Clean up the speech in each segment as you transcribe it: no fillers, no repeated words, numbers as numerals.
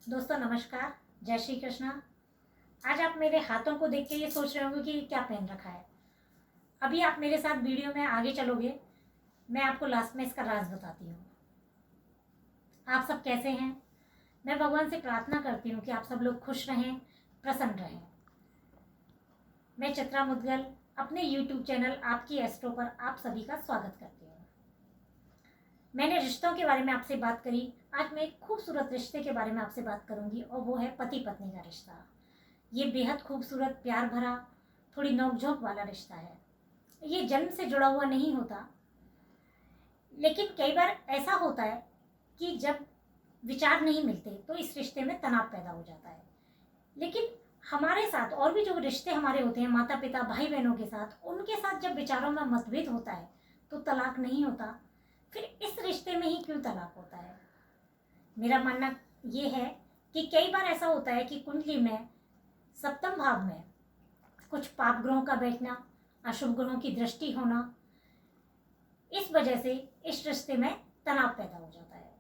दोस्तों नमस्कार। जय श्री कृष्णा। आज आप मेरे हाथों को देख के ये सोच रहे होंगे कि क्या पहन रखा है। अभी आप मेरे साथ वीडियो में आगे चलोगे, मैं आपको लास्ट में इसका राज बताती हूँ। आप सब कैसे हैं? मैं भगवान से प्रार्थना करती हूँ कि आप सब लोग खुश रहें, प्रसन्न रहें। मैं चित्रा मुदगल अपने YouTube चैनल आपकी एस्ट्रो पर आप सभी का स्वागत करती हूँ। मैंने रिश्तों के बारे में आपसे बात करी, आज मैं एक खूबसूरत रिश्ते के बारे में आपसे बात करूंगी और वो है पति पत्नी का रिश्ता। ये बेहद खूबसूरत, प्यार भरा, थोड़ी नोकझोंक वाला रिश्ता है। ये जन्म से जुड़ा हुआ नहीं होता, लेकिन कई बार ऐसा होता है कि जब विचार नहीं मिलते तो इस रिश्ते में तनाव पैदा हो जाता है। लेकिन हमारे साथ और भी जो रिश्ते हमारे होते हैं, माता पिता भाई बहनों के साथ, उनके साथ जब विचारों में मतभेद होता है तो तलाक नहीं होता। फिर इस रिश्ते में ही क्यों तलाक होता है? मेरा मानना ये है कि कई बार ऐसा होता है कि कुंडली में सप्तम भाव में कुछ पाप ग्रहों का बैठना, अशुभ ग्रहों की दृष्टि होना, इस वजह से इस रिश्ते में तनाव पैदा हो जाता है।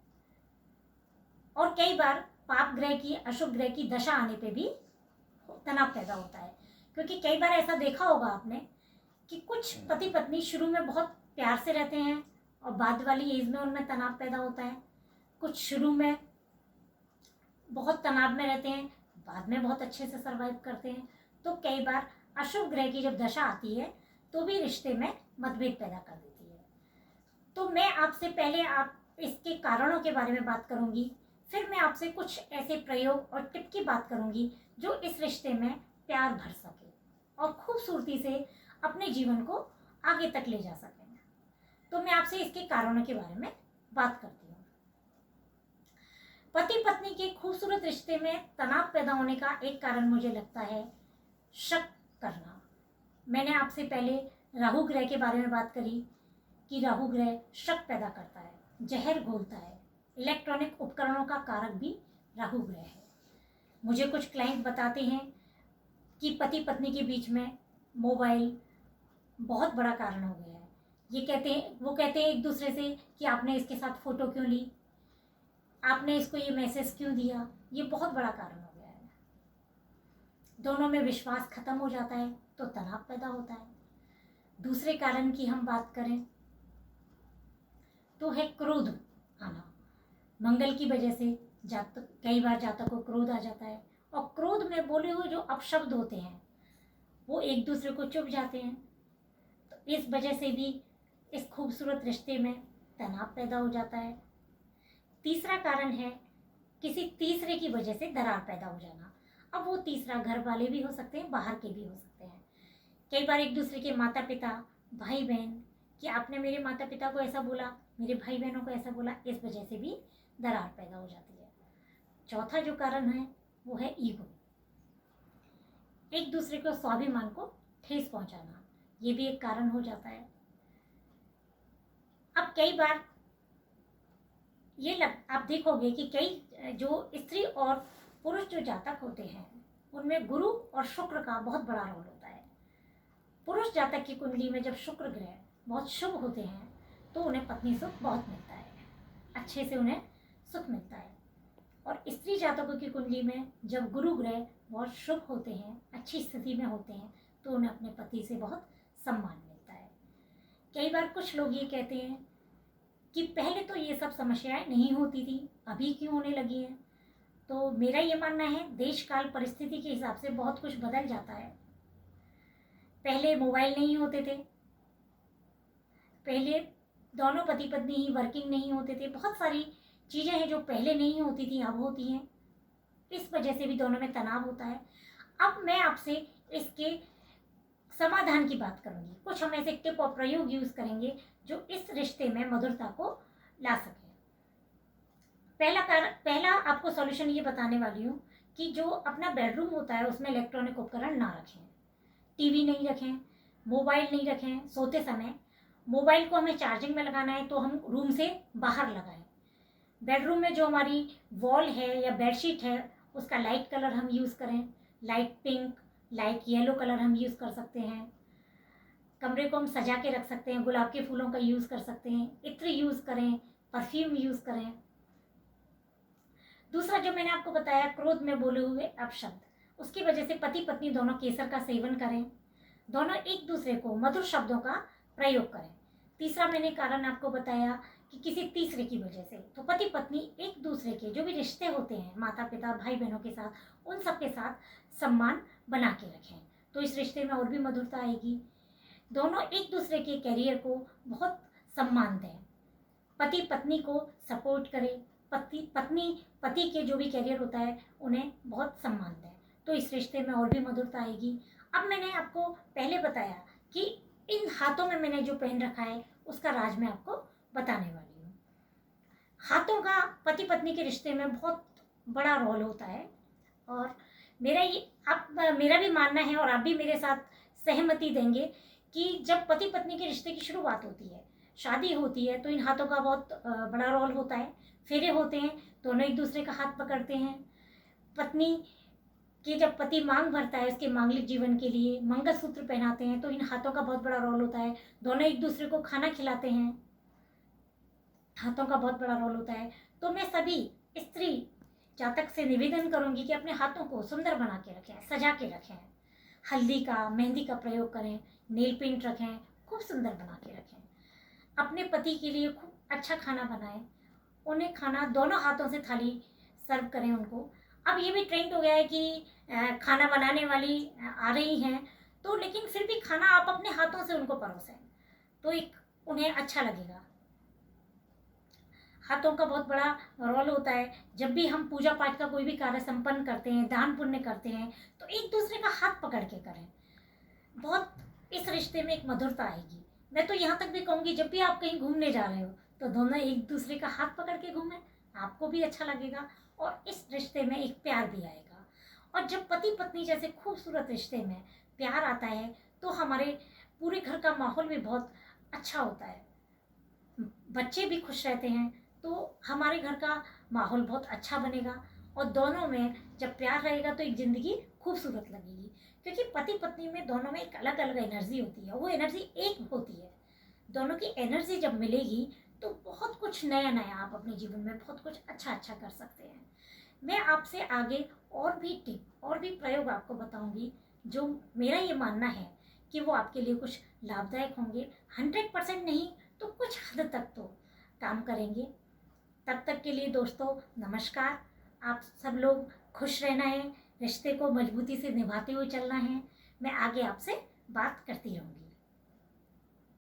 और कई बार पाप ग्रह की, अशुभ ग्रह की दशा आने पे भी तनाव पैदा होता है। क्योंकि कई बार ऐसा देखा होगा आपने कि कुछ पति पत्नी शुरू में बहुत प्यार से रहते हैं और बाद वाली एज में उनमें तनाव पैदा होता है। कुछ शुरू में बहुत तनाव में रहते हैं, बाद में बहुत अच्छे से सरवाइव करते हैं। तो कई बार अशुभ ग्रह की जब दशा आती है तो भी रिश्ते में मतभेद पैदा कर देती है। तो मैं आपसे पहले आप इसके कारणों के बारे में बात करूंगी, फिर मैं आपसे कुछ ऐसे प्रयोग और टिप की बात करूंगी जो इस रिश्ते में प्यार भर सके और खूबसूरती से अपने जीवन को आगे तक ले जा सके। तो मैं आपसे इसके कारणों के बारे में बात करती हूँ। पति पत्नी के खूबसूरत रिश्ते में तनाव पैदा होने का एक कारण मुझे लगता है शक करना। मैंने आपसे पहले राहु ग्रह के बारे में बात करी कि राहु ग्रह शक पैदा करता है, जहर घोलता है। इलेक्ट्रॉनिक उपकरणों का कारक भी राहु ग्रह है। मुझे कुछ क्लाइंट बताते हैं कि पति पत्नी के बीच में मोबाइल बहुत बड़ा कारण हो गया है। वो कहते हैं एक दूसरे से कि आपने इसके साथ फोटो क्यों ली, आपने इसको ये मैसेज क्यों दिया। ये बहुत बड़ा कारण हो गया है। दोनों में विश्वास खत्म हो जाता है तो तनाव पैदा होता है। दूसरे कारण की हम बात करें तो है क्रोध आना। मंगल की वजह से जातक, कई बार जातक को क्रोध आ जाता है और क्रोध में बोले हुए जो अपशब्द होते हैं वो एक दूसरे को चुभ जाते हैं। तो इस वजह से भी इस खूबसूरत रिश्ते में तनाव पैदा हो जाता है। तीसरा कारण है किसी तीसरे की वजह से दरार पैदा हो जाना। अब वो तीसरा घर वाले भी हो सकते हैं, बाहर के भी हो सकते हैं। कई बार एक दूसरे के माता पिता, भाई बहन, कि आपने मेरे माता पिता को ऐसा बोला, मेरे भाई बहनों को ऐसा बोला, इस वजह से भी दरार पैदा हो जाती है। चौथा जो कारण है वो है ईगो। एक दूसरे को स्वाभिमान को ठेस पहुंचाना, ये भी एक कारण हो जाता है। अब कई बार आप देखोगे कि कई जो स्त्री और पुरुष जो जातक होते हैं उनमें गुरु और शुक्र का बहुत बड़ा रोल होता है। पुरुष जातक की कुंडली में जब शुक्र ग्रह बहुत शुभ होते हैं तो उन्हें पत्नी सुख बहुत मिलता है, अच्छे से उन्हें सुख मिलता है। और स्त्री जातकों की कुंडली में जब गुरु ग्रह बहुत शुभ होते हैं, अच्छी स्थिति में होते हैं, तो उन्हें अपने पति से बहुत सम्मान मिलता है। कई बार कुछ लोग ये कहते हैं कि पहले तो ये सब समस्याएं नहीं होती थी, अभी क्यों होने लगी हैं। तो मेरा ये मानना है देश काल परिस्थिति के हिसाब से बहुत कुछ बदल जाता है। पहले मोबाइल नहीं होते थे, पहले दोनों पति पत्नी ही वर्किंग नहीं होते थे, बहुत सारी चीज़ें हैं जो पहले नहीं होती थी अब होती हैं। इस वजह से भी दोनों में तनाव होता है। अब मैं आपसे इसके समाधान की बात करूंगी। कुछ हम ऐसे टिप और प्रयोग यूज करेंगे जो इस रिश्ते में मधुरता को ला सके। पहला आपको सॉल्यूशन ये बताने वाली हूँ कि जो अपना बेडरूम होता है उसमें इलेक्ट्रॉनिक उपकरण ना रखें। टीवी नहीं रखें, मोबाइल नहीं रखें। सोते समय मोबाइल को हमें चार्जिंग में लगाना है तो हम रूम से बाहर लगाएं। बेडरूम में जो हमारी वॉल है या बेडशीट है उसका लाइट कलर हम यूज़ करें। Light pink, light yellow colour हम यूज़ कर सकते हैं। कमरे को हम सजा के रख सकते हैं, गुलाब के फूलों का यूज़ कर सकते हैं, इत्र यूज़ करें, परफ्यूम यूज़ करें। दूसरा जो मैंने आपको बताया, क्रोध में बोले हुए अपशब्द, उसकी वजह से पति पत्नी दोनों केसर का सेवन करें, दोनों एक दूसरे को मधुर शब्दों का प्रयोग करें। तीसरा मैंने कारण आपको बताया कि किसी तीसरे की वजह से, तो पति पत्नी एक दूसरे के जो भी रिश्ते होते हैं, माता पिता भाई बहनों के साथ, उन सब के साथ सम्मान बना के रखें, तो इस रिश्ते में और भी मधुरता आएगी। दोनों एक दूसरे के करियर को बहुत सम्मान दें, पति पत्नी को सपोर्ट करें, पत्नी पति के जो भी करियर होता है उन्हें बहुत सम्मान दें, तो इस रिश्ते में और भी मधुरता आएगी। अब मैंने आपको पहले बताया कि इन हाथों में मैंने जो पहन रखा है उसका राज मैं आपको बताने वाली हूँ। हाथों का पति पत्नी के रिश्ते में बहुत बड़ा रोल होता है, और मेरा भी मानना है और आप भी मेरे साथ सहमति देंगे कि जब पति पत्नी के रिश्ते की शुरुआत होती है, शादी होती है, तो इन हाथों का बहुत बड़ा रोल होता है। फेरे होते हैं, दोनों एक दूसरे का हाथ पकड़ते हैं। पत्नी कि जब पति मांग भरता है उसके मांगलिक जीवन के लिए, मंगलसूत्र पहनाते हैं, तो इन हाथों का बहुत बड़ा रोल होता है। दोनों एक दूसरे को खाना खिलाते हैं, हाथों का बहुत बड़ा रोल होता है। तो मैं सभी स्त्री जातक से निवेदन करूंगी कि अपने हाथों को सुंदर बना के रखें, सजा के रखें, हल्दी का मेहंदी का प्रयोग करें, नेल पेंट रखें, खूब सुंदर बना के रखें। अपने पति के लिए खूब अच्छा खाना बनाएं, उन्हें खाना दोनों हाथों से थाली सर्व करें उनको। अब ये भी ट्रेंड हो गया है कि खाना बनाने वाली आ रही हैं, तो लेकिन फिर भी खाना आप अपने हाथों से उनको परोसें, तो एक उन्हें अच्छा लगेगा। हाथों का बहुत बड़ा रोल होता है। जब भी हम पूजा पाठ का कोई भी कार्य संपन्न करते हैं, दान पुण्य करते हैं, तो एक दूसरे का हाथ पकड़ के करें, बहुत इस रिश्ते में एक मधुरता आएगी। मैं तो यहाँ तक भी कहूँगी, जब भी आप कहीं घूमने जा रहे हो तो दोनों एक दूसरे का हाथ पकड़ के घूमें, आपको भी अच्छा लगेगा और इस रिश्ते में एक प्यार भी आएगा। और जब पति पत्नी जैसे खूबसूरत रिश्ते में प्यार आता है तो हमारे पूरे घर का माहौल भी बहुत अच्छा होता है, बच्चे भी खुश रहते हैं, तो हमारे घर का माहौल बहुत अच्छा बनेगा। और दोनों में जब प्यार रहेगा तो एक ज़िंदगी खूबसूरत लगेगी, क्योंकि पति पत्नी में दोनों में एक अलग अलग एनर्जी होती है, वो एनर्जी एक होती है। दोनों की एनर्जी जब मिलेगी तो बहुत कुछ नया नया आप अपने जीवन में बहुत कुछ अच्छा अच्छा कर सकते हैं। मैं आपसे आगे और भी टिप और भी प्रयोग आपको बताऊंगी, जो मेरा ये मानना है कि वो आपके लिए कुछ लाभदायक होंगे। 100% नहीं तो कुछ हद तक तो काम करेंगे। तब तक के लिए दोस्तों नमस्कार। आप सब लोग खुश रहना है, रिश्ते को मजबूती से निभाते हुए चलना है। मैं आगे आपसे बात करती रहूँगी।